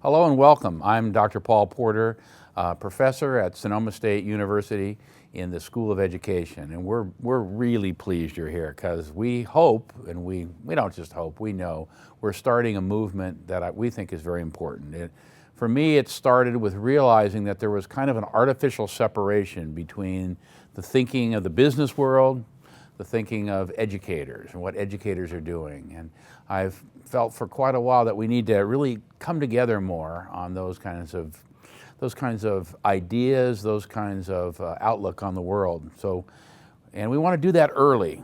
Hello and welcome. I'm Dr. Paul Porter, professor at Sonoma State University in the School of Education. And we're really pleased you're here because we hope, and we don't just hope, we know, we're starting a movement that we think is very important. For me, it started with realizing that there was kind of an artificial separation between the thinking of the business world, the thinking of educators and what educators are doing. And I've felt for quite a while that we need to really come together more on those kinds of ideas, those kinds of outlook on the world. And we want to do that early.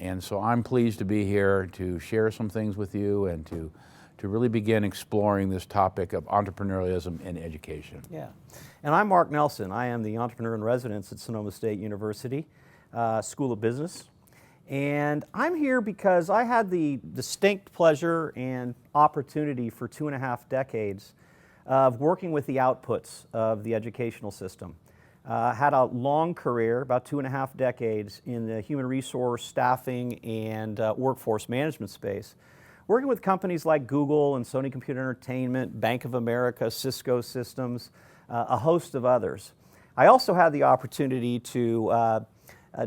And so I'm pleased to be here to share some things with you and to really begin exploring this topic of entrepreneurialism in education. Yeah, and I'm Mark Nelson. I am the entrepreneur in residence at Sonoma State University School of Business. And I'm here because I had the distinct pleasure and opportunity for 2.5 decades of working with the outputs of the educational system. Had a long career, about 2.5 decades, in the human resource, staffing, and workforce management space, working with companies like Google and Sony Computer Entertainment, Bank of America, Cisco Systems, a host of others. I also had the opportunity to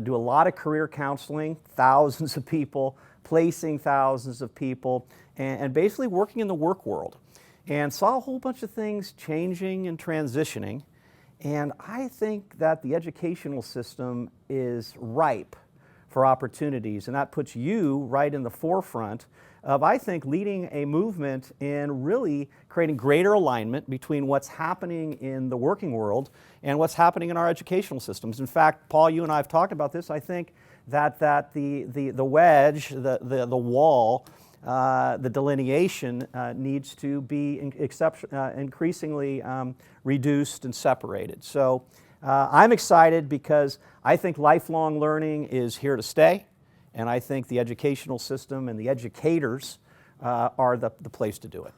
do a lot of career counseling, thousands of people, placing thousands of people, and basically working in the work world. And saw a whole bunch of things changing and transitioning. And I think that the educational system is ripe for opportunities, and that puts you right in the forefront of, I think, leading a movement in really creating greater alignment between what's happening in the working world and what's happening in our educational systems. In fact, Paul, you and I have talked about this. I think that the wedge, the wall, the delineation needs to be increasingly reduced and separated. So I'm excited because I think lifelong learning is here to stay, and I think the educational system and the educators are the place to do it.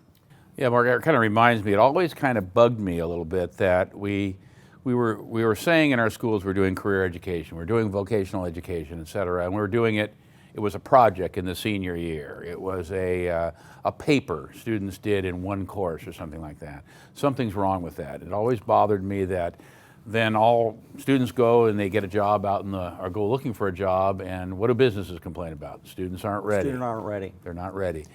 Yeah, Mark, it kind of reminds me, it always kind of bugged me a little bit that we were saying in our schools we're doing career education, we're doing vocational education, et cetera, and we were doing it. It was a project in the senior year. It was a paper students did in one course or something like that. Something's wrong with that. It always bothered me that then all students go and they get a job out or go looking for a job, and what do businesses complain about? Students aren't ready. Students aren't ready. They're not ready.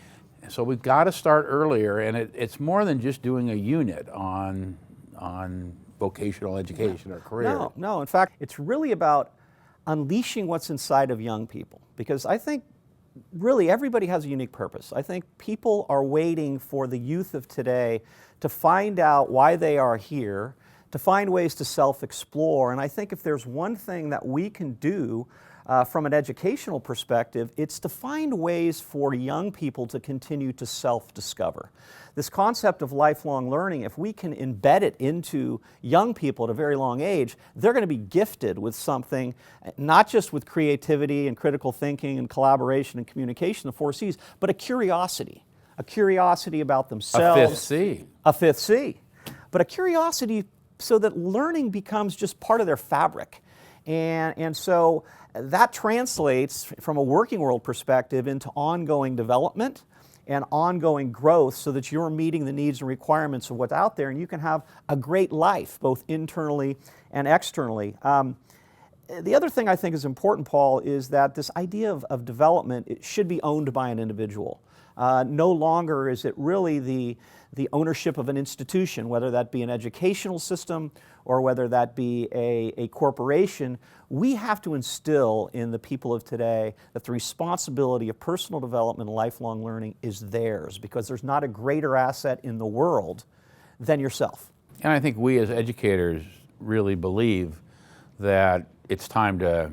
So we've got to start earlier, and it's more than just doing a unit on vocational education or career. No. In fact, it's really about unleashing what's inside of young people, because I think really everybody has a unique purpose. I think people are waiting for the youth of today to find out why they are here, to find ways to self-explore. And I think if there's one thing that we can do from an educational perspective, it's to find ways for young people to continue to self-discover. This concept of lifelong learning, if we can embed it into young people at a very long age, they're going to be gifted with something, not just with creativity and critical thinking and collaboration and communication, the 4 C's, but a curiosity about themselves. A fifth C. A fifth C. But a curiosity so that learning becomes just part of their fabric. And so that translates from a working world perspective into ongoing development and ongoing growth so that you're meeting the needs and requirements of what's out there, and you can have a great life, both internally and externally. The other thing I think is important, Paul, is that this idea of development, it should be owned by an individual. No longer is it really the ownership of an institution, whether that be an educational system or whether that be a corporation. We have to instill in the people of today that the responsibility of personal development and lifelong learning is theirs, because there's not a greater asset in the world than yourself. And I think we as educators really believe that it's time to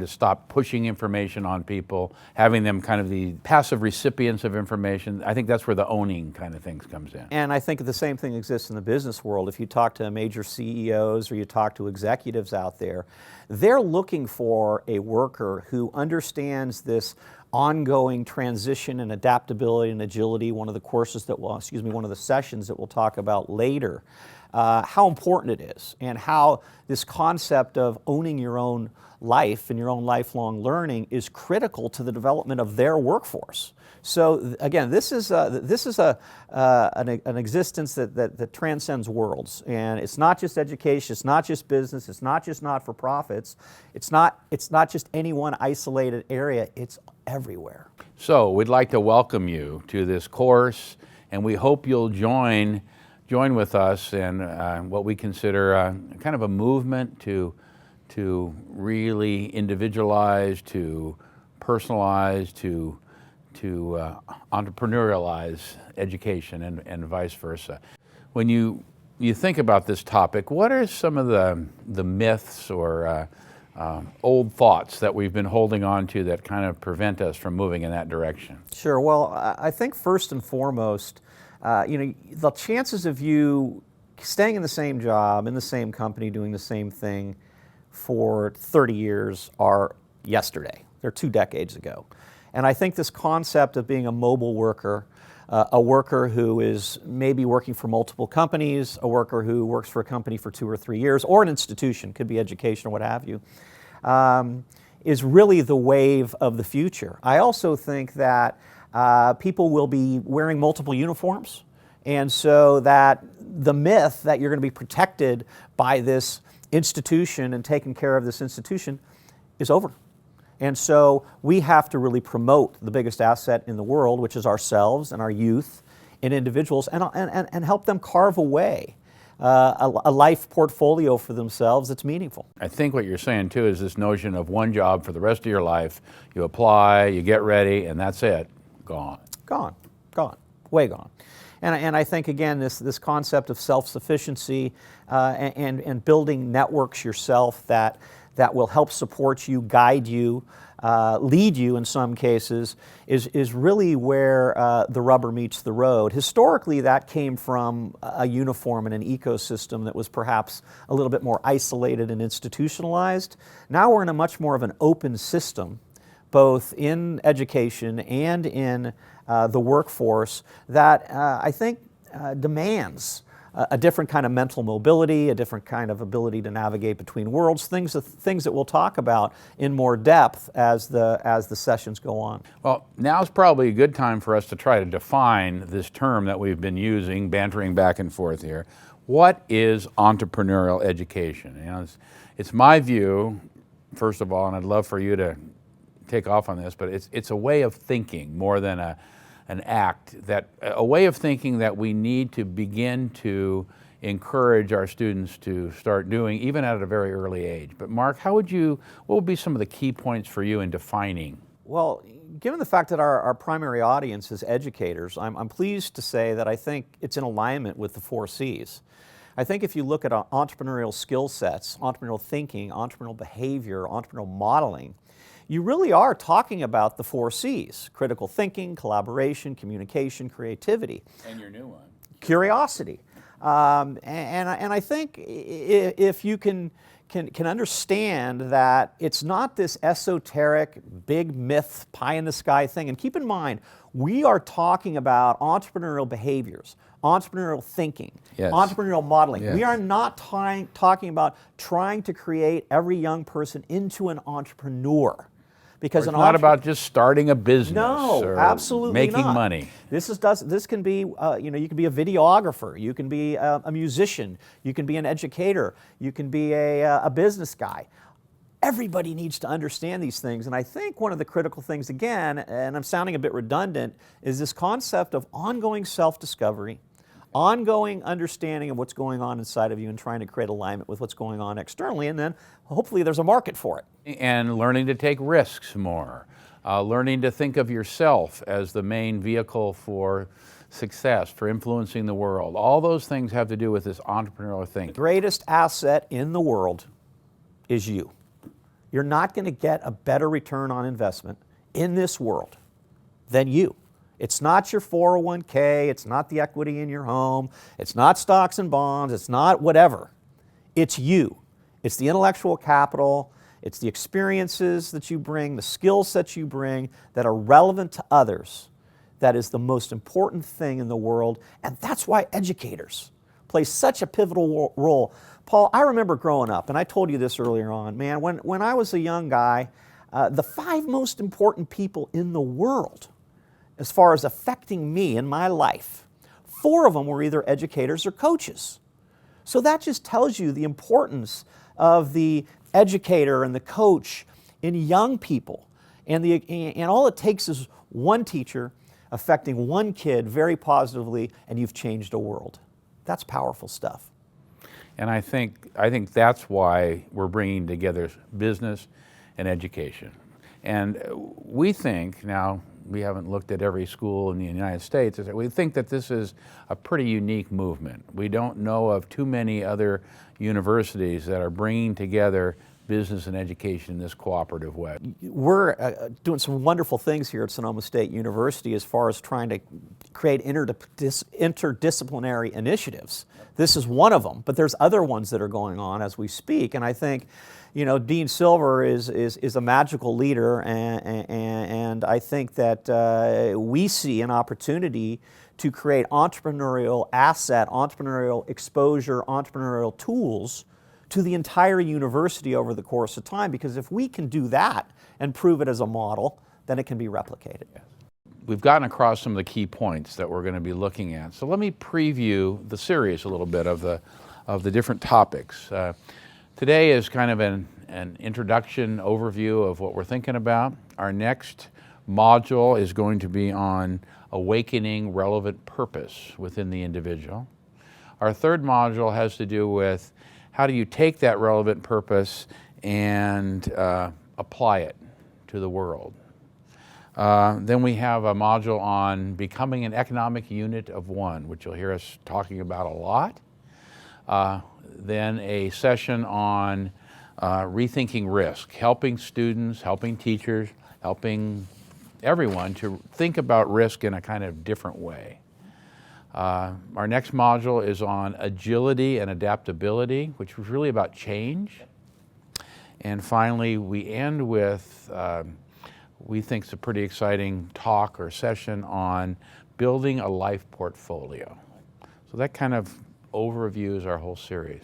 stop pushing information on people, having them kind of the passive recipients of information. I think that's where the owning kind of things comes in. And I think the same thing exists in the business world. If you talk to major CEOs or you talk to executives out there, they're looking for a worker who understands this ongoing transition and adaptability and agility, one of the courses that will, one of the sessions that we'll talk about later. how important it is and how this concept of owning your own life and your own lifelong learning is critical to the development of their workforce. So again, this is an existence that transcends worlds, and it's not just education, it's not just business, it's not just not-for-profits, it's not just any one isolated area, it's everywhere. So we'd like to welcome you to this course, and we hope you'll join with us in what we consider kind of a movement to really individualize, to personalize, to entrepreneurialize education and vice versa. When you think about this topic, what are some of the myths or old thoughts that we've been holding on to that kind of prevent us from moving in that direction? Sure. Well, I think first and foremost, the chances of you staying in the same job, in the same company, doing the same thing for 30 years are yesterday. They're 2 decades ago. And I think this concept of being a mobile worker, a worker who is maybe working for multiple companies, a worker who works for a company for 2 or 3 years, or an institution, could be education or what have you, is really the wave of the future. I also think that people will be wearing multiple uniforms, and so that the myth that you're going to be protected by this institution and taking care of this institution is over. And so we have to really promote the biggest asset in the world, which is ourselves and our youth and individuals, and help them carve away a life portfolio for themselves that's meaningful. I think what you're saying too is this notion of one job for the rest of your life. You apply, you get ready, and that's it. Gone. Gone. Gone. Way gone. And I think, again, this concept of self-sufficiency and building networks yourself that will help support you, guide you, lead you in some cases, is really where the rubber meets the road. Historically, that came from a uniform and an ecosystem that was perhaps a little bit more isolated and institutionalized. Now we're in a much more of an open system, both in education and in the workforce, that I think demands a different kind of mental mobility, a different kind of ability to navigate between worlds, things that we'll talk about in more depth as the sessions go on. Well, now's probably a good time for us to try to define this term that we've been using, bantering back and forth here. What is entrepreneurial education? It's my view, first of all, and I'd love for you to take off on this, but it's a way of thinking more than an act, a way of thinking that we need to begin to encourage our students to start doing, even at a very early age. But Mark, what would be some of the key points for you in defining? Well, given the fact that our primary audience is educators, I'm pleased to say that I think it's in alignment with the 4 C's. I think if you look at entrepreneurial skill sets, entrepreneurial thinking, entrepreneurial behavior, entrepreneurial modeling, you really are talking about the 4 C's: critical thinking, collaboration, communication, creativity. And your new one. Curiosity. And I think if you can understand that it's not this esoteric, big myth, pie in the sky thing. And keep in mind, we are talking about entrepreneurial behaviors, entrepreneurial thinking, yes, entrepreneurial modeling. Yes. We are not talking about trying to create every young person into an entrepreneur. Because it's not about just starting a business or absolutely making not. money. This can be, you can be a videographer, you can be a musician, you can be an educator, you can be a business guy. Everybody needs to understand these things, and I think one of the critical things, again, and I'm sounding a bit redundant, is this concept of ongoing self-discovery, ongoing understanding of what's going on inside of you and trying to create alignment with what's going on externally, and then hopefully there's a market for it. And learning to take risks more, learning to think of yourself as the main vehicle for success, for influencing the world. All those things have to do with this entrepreneurial thing. The greatest asset in the world is you. You're not going to get a better return on investment in this world than you. It's not your 401k, it's not the equity in your home, it's not stocks and bonds, it's not whatever. It's you. It's the intellectual capital, it's the experiences that you bring, the skills that you bring that are relevant to others. That is the most important thing in the world, and that's why educators plays such a pivotal role. Paul, I remember growing up, and I told you this earlier on, man, when I was a young guy, the 5 most important people in the world, as far as affecting me in my life, 4 of them were either educators or coaches. So that just tells you the importance of the educator and the coach in young people. And all it takes is one teacher affecting one kid very positively, and you've changed a world. That's powerful stuff. And I think that's why we're bringing together business and education. And we think, now we haven't looked at every school in the United States, we think that this is a pretty unique movement. We don't know of too many other universities that are bringing together business and education in this cooperative way. We're doing some wonderful things here at Sonoma State University as far as trying to create interdisciplinary initiatives. This is one of them, but there's other ones that are going on as we speak, and I think, you know, Dean Silver is a magical leader, and I think that we see an opportunity to create entrepreneurial asset, entrepreneurial exposure, entrepreneurial tools to the entire university over the course of time, because if we can do that and prove it as a model, then it can be replicated. We've gotten across some of the key points that we're going to be looking at. So let me preview the series a little bit of the different topics. Today is kind of an introduction overview of what we're thinking about. Our next module is going to be on awakening relevant purpose within the individual. Our third module has to do with how do you take that relevant purpose and apply it to the world. Then we have a module on becoming an economic unit of one, which you'll hear us talking about a lot. Then a session on rethinking risk, helping students, helping teachers, helping everyone to think about risk in a kind of different way. Our next module is on agility and adaptability, which was really about change. And finally, we end with, we think it's a pretty exciting talk or session on building a life portfolio. So that kind of overviews our whole series.